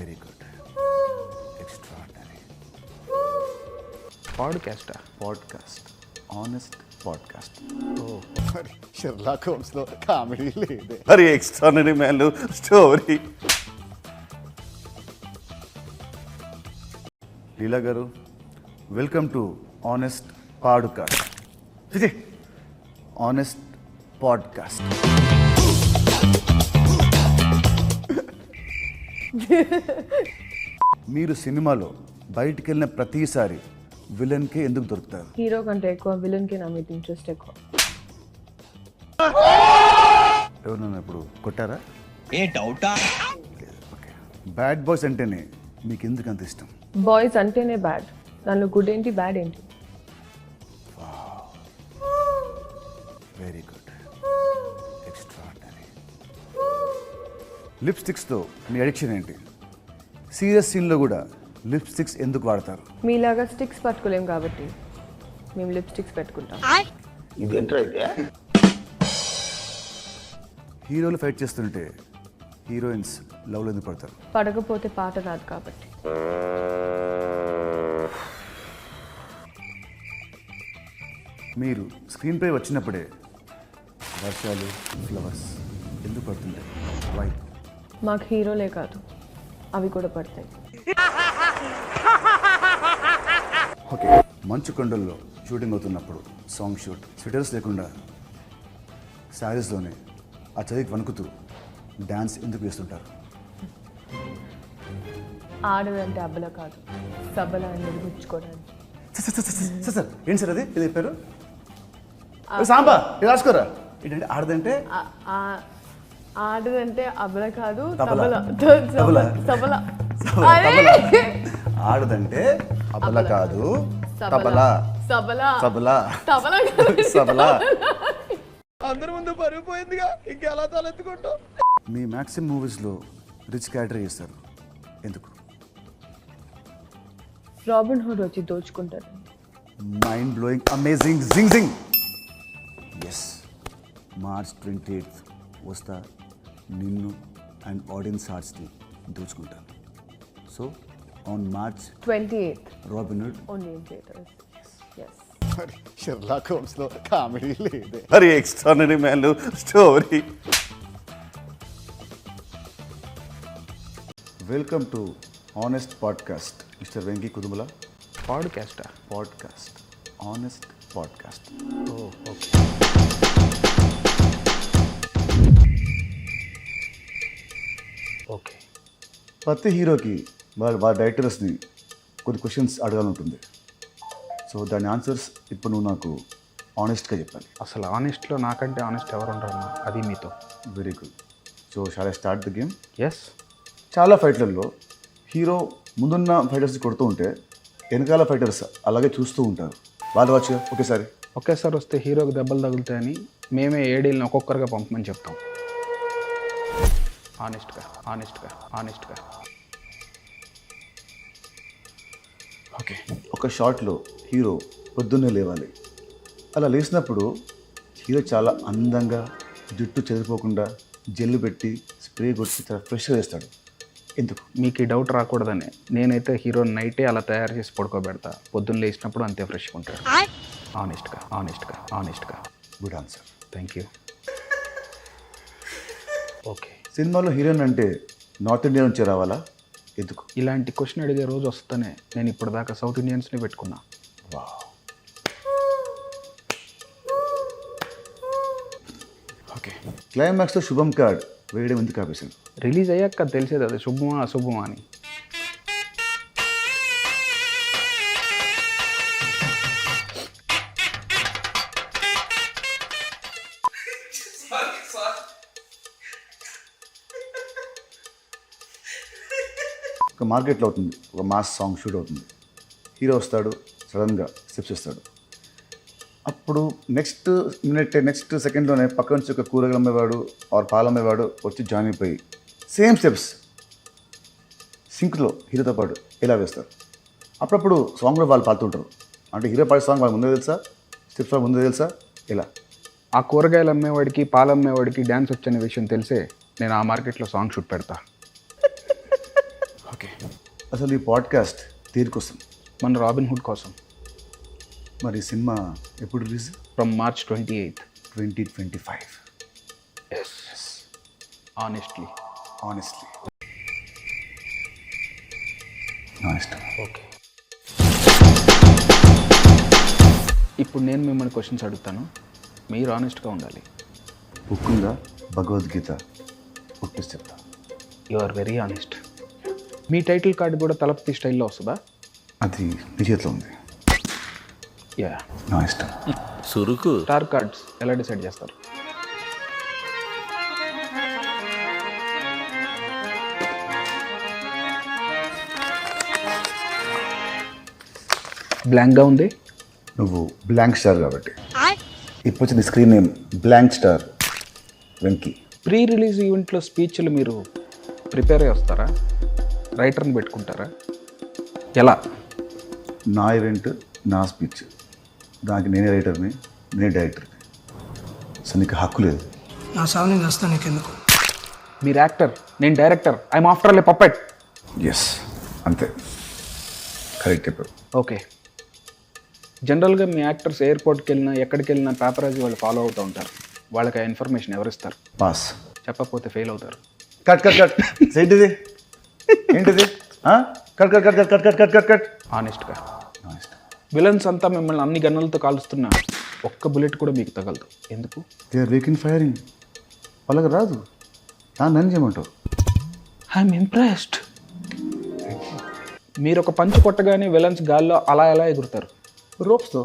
Very good, extraordinary. Podcast honest podcast. మరి Sherlock హోమ్స్లో comedy లేదే. మరి ఎక్స్ట్రాడినరీ మ్యాన్ స్టోరీ. లీలా గారు, welcome to honest podcast. Honest podcast. మీరు సినిమాలో బయటికి వెళ్ళిన ప్రతిసారి విలన్కే ఎందుకు దొరుకుతారు? హీరో కంటే ఎక్కువ విలన్కి నా మీద ఇంట్రెస్ట్ ఎక్కువ. ఎవరన్నా ఇప్పుడు కొట్టారా? ఏ డౌటా? ఓకే. బ్యాడ్ బాయ్స్ అంటేనే మీకు ఎందుకు అంత ఇష్టం? బాయ్స్ అంటేనే బ్యాడ్, దానిలో గుడ్ ఏంటి బ్యాడ్ ఏంటి? Very good, extraordinary. లిప్స్టిక్స్తో మీ అడిక్షన్ ఏంటి? సీరియస్ సీన్లో కూడా లిప్స్టిక్స్ ఎందుకు వాడతారు? మీలాగా స్టిక్స్ పట్టుకోలేం కాబట్టి మేము లిప్స్టిక్స్ పెట్టుకుంటాం. హీరోలు ఫైట్ చేస్తుంటే హీరోయిన్స్ లవ్లో ఎందుకు పడతారు? పడకపోతే పాట రాదు కాబట్టి. మీరు స్క్రీన్ పై వచ్చినప్పుడే వర్షాలు, ఫ్లవర్స్ ఎందుకు పడుతుంటాయి? వై? మాకు హీరోలే కాదు, అవి కూడా పడతాయి. ఓకే. మంచు కొండల్లో షూటింగ్ అవుతున్నప్పుడు సాంగ్ షూట్, స్వెటర్స్ లేకుండా శారీస్లోనే ఆ చదివి వణుకుతూ డ్యాన్స్ ఎందుకు వేస్తుంటారు? ఆడదంటే అబ్బల కాదు, సబ్బల అని గుచ్చుకోవడానికి. సార్ ఏంటి సార్ అది ఇది చెప్పారు? సాంబా ఇది రాసుకోరా. ఏంటంటే ఆడదంటే ఆడదంటే అబ్బల కాదు, తబలా. సబల. తబలా. ఆడదంటే అబల కాదు, తబలా. సబలా తబలా. తబలా సబలా. అందరి ముందు పరుగు పోయిందిగా, ఇంకెలా తలెత్తుకుంటావు? మీ మ్యాక్సిమం మూవీస్లో రిచ్ క్యారెక్టర్ చేస్తారు ఎందుకు? రాబిన్ హుడ్ వచ్చి దోచుకుంటారు. మైండ్ బ్లోయింగ్, అమేజింగ్, జింగ్ జింగ్. ఎస్, మార్చ్ 28 వస్తా, నిన్ను అండ్ ఆడియన్స్ హార్ట్స్ని దోచుకుంటాను. So on March 28th Robin Hood only in theaters. Yes. మరి షెర్లాక్ హోమ్స్లో కామెడీ లేదే. మరి extraordinary man story. Welcome to honest podcast. Mister Venky Kudumula. Podcast honest podcast. Okay. Okay. ప్రతి హీరోకి వాళ్ళ డైరెక్టర్స్ని కొన్ని క్వశ్చన్స్ అడగాలంటుంది. సో దాని ఆన్సర్స్ ఇప్పుడు నువ్వు నాకు ఆనెస్ట్గా చెప్పాలి. అసలు ఆనెస్ట్లో నాకంటే ఆనెస్ట్ ఎవరు ఉండరన్నా, అది మీతో. Very good. So shall I start the game? Yes. చాలా ఫైట్లలో హీరో ముందున్న ఫైటర్స్ కొడుతూ ఉంటే వెనకాల ఫైటర్స్ అలాగే చూస్తూ ఉంటారు. వాళ్ళు వచ్చి ఒకేసారి వస్తే హీరోకి దెబ్బలు తగులుతాయని మేమే ఏడీలను ఒక్కొక్కరుగా పంపమని చెప్తాం. ఆనెస్ట్గా. ఓకే. ఒక షాట్లో హీరో పొద్దున్నే లేవాలి. అలా లేచినప్పుడు హీరో చాలా అందంగా జుట్టు చెదిరిపోకుండా జెల్లు పెట్టి స్ప్రే కొట్టి చాలా ఫ్రెష్గా వేస్తాడు. ఎందుకు? మీకు ఈ డౌట్ రాకూడదని నేనైతే హీరో నైటే అలా తయారు చేసి పడుకోబెడతా. పొద్దున్న లేచినప్పుడు అంతే ఫ్రెష్గా ఉంటాడు. ఆనెస్ట్గా. Good answer. Thank you. Okay. సినిమాలో హీరోయిన్ అంటే నార్త్ ఇండియా నుంచి రావాలా? ఎందుకు? ఇలాంటి క్వశ్చన్ అడిగే రోజు వస్తేనే నేను ఇప్పటిదాకా సౌత్ ఇండియన్స్ని పెట్టుకున్నా. ఓకే. క్లైమాక్స్లో శుభం కార్డ్ వేయడం ఎందుకు ఆపేసింది? రిలీజ్ అయ్యాక తెలిసేది అది శుభమా అశుభమా అని. ఒక మార్కెట్లో అవుతుంది, ఒక మాస్ సాంగ్ షూట్ అవుతుంది. హీరో వస్తాడు, సడన్గా స్టెప్స్ ఇస్తాడు. అప్పుడు నెక్స్ట్ మినిట్ నెక్స్ట్ సెకండ్లోనే పక్క నుంచి ఒక కూరగాయలు అమ్మేవాడు ఆర్ పాలు అమ్మేవాడు వచ్చి జాయిన్ అయిపోయి సేమ్ స్టెప్స్ సింక్లో హీరోతో పాటు ఇలా వేస్తారు. అప్పుడప్పుడు సాంగ్లో వాళ్ళు పాడుతుంటారు. అంటే హీరో పాడే సాంగ్ వాళ్ళకి ముందే తెలుసా, స్టెప్స్ వాళ్ళకి ముందే తెలుసా? ఇలా ఆ కూరగాయలు అమ్మేవాడికి పాలు అమ్మేవాడికి డ్యాన్స్ వచ్చనే విషయం తెలిసే నేను ఆ మార్కెట్లో సాంగ్ షూట్ పెడతా. ఓకే. ఓకే. అసలు ఈ పాడ్కాస్ట్ దేనికోసం? మన రాబిన్ హుడ్ కోసం. మరి ఈ సినిమా ఎప్పుడు release? From March 28th. 2025. Yes honestly. Honestly నా ఇష్టం. ఓకే, ఇప్పుడు నేను మిమ్మల్ని క్వశ్చన్స్ అడుగుతాను, మీరు ఆనెస్ట్గా ఉండాలి. బుక్ ఉందా? భగవద్గీత పుట్టిసి చెప్తా. You are very honest. మీ టైటిల్ కార్డు కూడా తలపతి స్టైల్లో వస్తుందా? అది నీ చేతిలో ఉంది. యా. నా ఇష్టం. సురుకు స్టార్ కార్డ్స్ ఎలా డిసైడ్ చేస్తారు? బ్లాంక్గా ఉంది. నువ్వు బ్లాంక్ స్టార్ కాబట్టి. ఇప్పుడు వచ్చింది screen name blank star Venky. Pre release ఈవెంట్లో స్పీచ్లు మీరు ప్రిపేర్ అయ్యి వస్తారా? రైటర్ని పెట్టుకుంటారా? ఎలా? నా ఈవెంట్, నా స్పీచ్, దానికి నేనే రైటర్ని, నేనే డైరెక్టర్ని. అసలు నీకు హక్కు లేదు. నా సావు నేను వస్తాను నీకెందుకు? మీరు యాక్టర్, నేను director. I'm after all a puppet. Yes, అంతే, కరెక్ట్ చెప్పారు. ఓకే. జనరల్గా మీ యాక్టర్స్ ఎయిర్పోర్ట్కి వెళ్ళినా ఎక్కడికి వెళ్ళినా పేపరాజీ వాళ్ళు ఫాలో అవుతూ ఉంటారు. వాళ్ళకి ఆ ఇన్ఫర్మేషన్ ఎవరిస్తారు? పాస్. చెప్పకపోతే ఫెయిల్ అవుతారు. Cut cut cut. ఏంటిది? ఏంటిది? Cut cut cut cut cut cut cut cut cut. ఆనెస్ట్గా. నా ఇష్టం. విలన్స్ అంతా మిమ్మల్ని అన్ని గన్నులతో కాలుస్తున్నా ఒక్క బుల్లెట్ కూడా మీకు తగలదు. ఎందుకు? They are weak in firing. వాళ్ళకి రాదు. నన్ను చేయమంటావు? I'm impressed. మీరు ఒక పంచ్ కొట్టగానే విలన్స్ గాల్లో అలా ఎలా ఎగురుతారు? రోప్స్తో.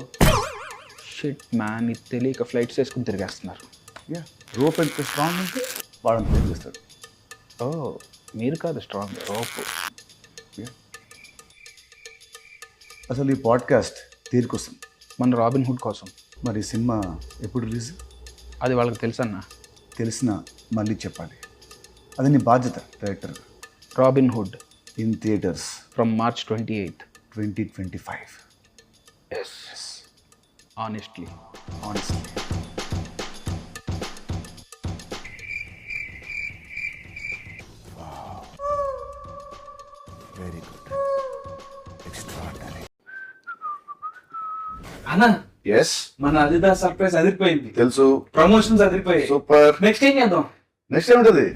షిట్ మ్యాన్, ఇది తెలియక ఫ్లైట్స్ వేసుకుని తిరిగేస్తున్నారు. యా, రోప్ ఎంత స్ట్రాంగ్ ఉంటే వాడంత తిరిగిస్తాడు. ఓ, మీరు కాదు స్ట్రాంగ్, రోప్. అసలు ఈ పాడ్కాస్ట్ దేనికోసం? మన రాబిన్ హుడ్ కోసం. మరి ఈ సినిమా ఎప్పుడు రిలీజ్? అది వాళ్ళకి తెలుసన్నా. తెలిసినా మళ్ళీ చెప్పాలి. అది నీ బాధ్యత director. Robin Hood in theatres from March 28th. 2025. Yes honestly. Honestly. Very good. Extraordinary. అన్నా, ఎస్, మన అదిదాస్ సర్ప్రైజ్ అదిరిపోయింది. తెలుసు. ప్రమోషన్స్ అదిరిపోయాయి. సూపర్. నెక్స్ట్ ఏం చేద్దాం? నెక్స్ట్ ఏముంటుంది?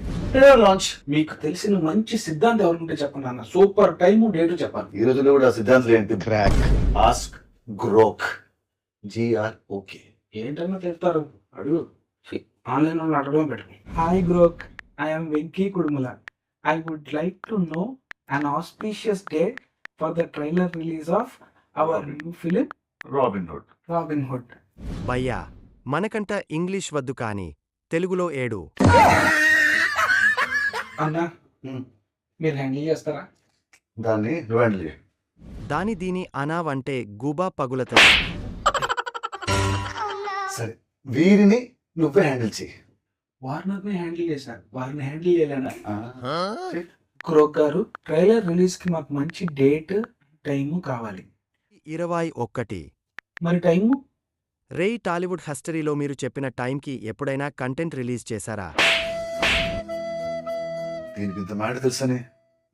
లాంచ్. మీకు తెలిసిన మంచి సిద్ధాంతం ఎవరుంటే చెప్పండి అన్న. సూపర్ టైము డేటు చెప్పాలి. ఈ రోజుల్లో కూడా సిద్ధాంతం ఏంటి? Grok, ask, Grok, GROK. ఏంటన్నా చెప్తారు? అడుగు. ఆన్లైన్ వాళ్ళు అడగడం better. Hi Grok, I'm Venky Kudumula. I would like to know an auspicious date for the trailer release of our new film Robin Hood. Robin Hood. భయ్యా, మనకంట ఇంగ్లీష్ వద్దు కానీ తెలుగులో ఏడు. అన్నా, మీరు హ్యాండిల్ చేస్తారా? దాన్ని రివైండ్. దాని దీని అనావంటే గుబా పగులతది. సరే, వీరిని నువ్వే హ్యాండిల్ చేయి. వార్నర్ని హ్యాండిల్ చేశారు, వారిని హ్యాండిల్ చేయలేనా? క్రోక్ గారు, ట్రైలర్ రిలీజ్ కి మాకు మంచి డేట్, టైము కావాలి. 21. మరి టైము? రేయ్, టాలీవుడ్ హిస్టరీలో మీరు చెప్పిన టైంకి ఎప్పుడైనా కంటెంట్ రిలీజ్ చేశారా? దీనికి ఇంత మాట తెలుసని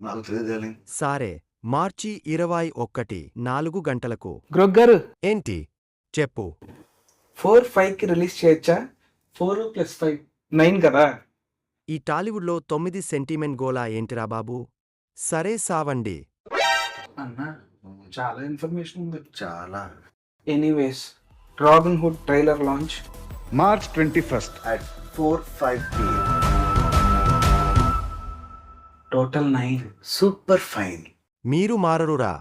నాకు తెలియదు. సారే, మార్చి 21, 4 గంటలకు. గ్రోక్ గారు, ఏంటి చెప్పు. 4-5కి రిలీజ్ చేయొచ్చా? 4 + 5 9 కదా. ఈ టాలీవుడ్లో 9 సెంటిమెంట్ గోలా ఏంటిరా బాబు? సరే సావండి. అన్నా, చాలా ఇన్ఫర్మేషన్ ఉంది. చాలా. Anyways, robin hood trailer launch March 21st at 4:05 PM. Total 9. Super fine. మీరు మారరురా.